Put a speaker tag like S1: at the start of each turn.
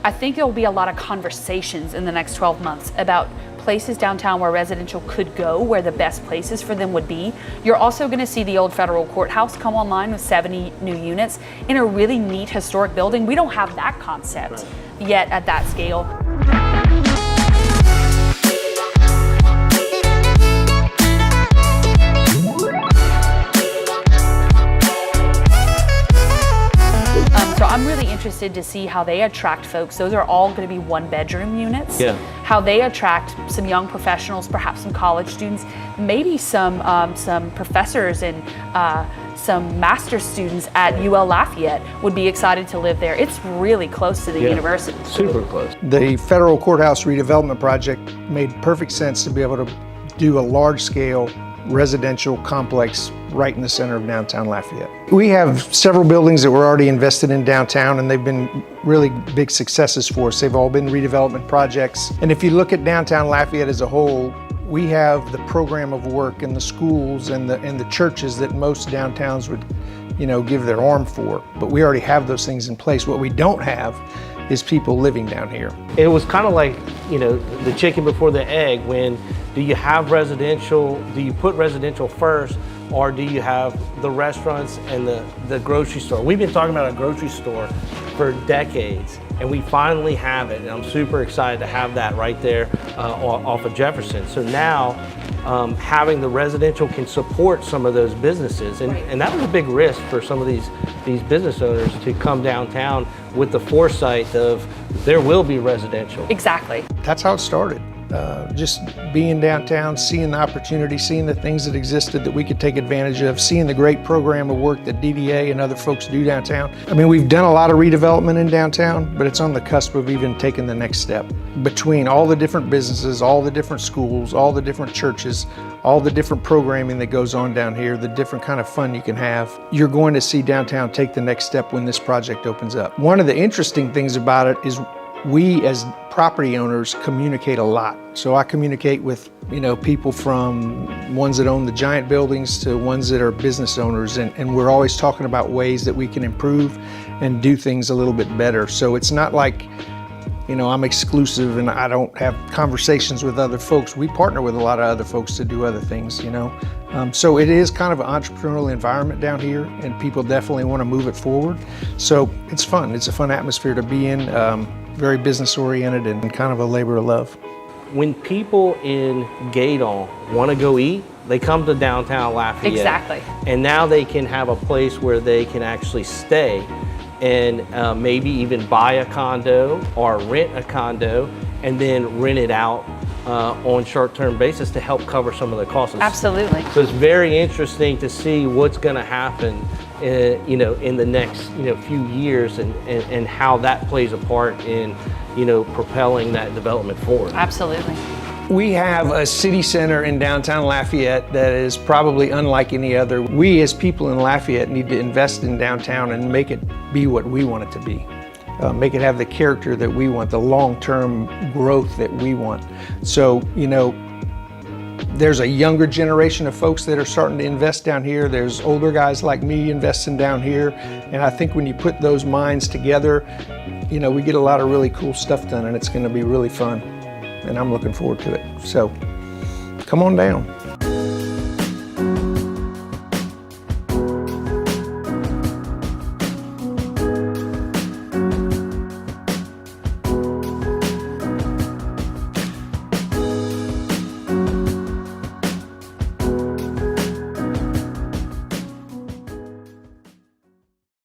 S1: I think there will be a lot of conversations in the next 12 months about places downtown where residential could go, where the best places for them would be. You're also going to see the old federal courthouse come online with 70 new units in a really neat historic building. We don't have that concept yet at that scale. So I'm really interested to see how they attract folks. Those are all going to be one-bedroom units.
S2: Yeah.
S1: How they attract some young professionals, perhaps some college students, maybe some professors and some master's students at UL Lafayette would be excited to live there. It's really close to the university.
S2: Super close.
S3: The federal courthouse redevelopment project made perfect sense to be able to do a large-scale residential complex right in the center of downtown Lafayette. We have several buildings that we're already invested in downtown, and they've been really big successes for us. They've all been redevelopment projects. And if you look at downtown Lafayette as a whole, we have the program of work and the schools and the churches that most downtowns would, give their arm for. But we already have those things in place. What we don't have is people living down here.
S2: It was kind of like, the chicken before the egg. When do you have residential, do you put residential first, or do you have the restaurants and the grocery store? We've been talking about a grocery store for decades, and we finally have it, and I'm super excited to have that right there off of Jefferson. So now, having the residential can support some of those businesses, and that was a big risk for some of these business owners to come downtown with the foresight of there will be residential.
S1: Exactly.
S3: That's how it started. Just being downtown, seeing the opportunity, seeing the things that existed that we could take advantage of, seeing the great program of work that DDA and other folks do downtown. I mean, we've done a lot of redevelopment in downtown, but it's on the cusp of even taking the next step. Between all the different businesses, all the different schools, all the different churches, all the different programming that goes on down here, the different kind of fun you can have, you're going to see downtown take the next step when this project opens up. One of the interesting things about it is we as property owners communicate a lot. So I communicate with people from ones that own the giant buildings to ones that are business owners, and we're always talking about ways that we can improve and do things a little bit better. So it's not like I'm exclusive and I don't have conversations with other folks. We partner with a lot of other folks to do other things, So it is kind of an entrepreneurial environment down here, and people definitely want to move it forward. So it's fun. It's a fun atmosphere to be in, very business oriented and kind of a labor of love.
S2: When people in Gaydon want to go eat, they come to downtown Lafayette.
S1: Exactly.
S2: And now they can have a place where they can actually stay and maybe even buy a condo or rent a condo and then rent it out on short-term basis to help cover some of the costs.
S1: Absolutely.
S2: So it's very interesting to see what's going to happen in the next few years and how that plays a part in propelling that development forward.
S1: Absolutely.
S3: We have a city center in downtown Lafayette that is probably unlike any other. We as people in Lafayette need to invest in downtown and make it be what we want it to be. Make it have the character that we want, the long-term growth that we want. So, there's a younger generation of folks that are starting to invest down here. There's older guys like me investing down here. And I think when you put those minds together, we get a lot of really cool stuff done, and it's going to be really fun. And I'm looking forward to it. So come on down.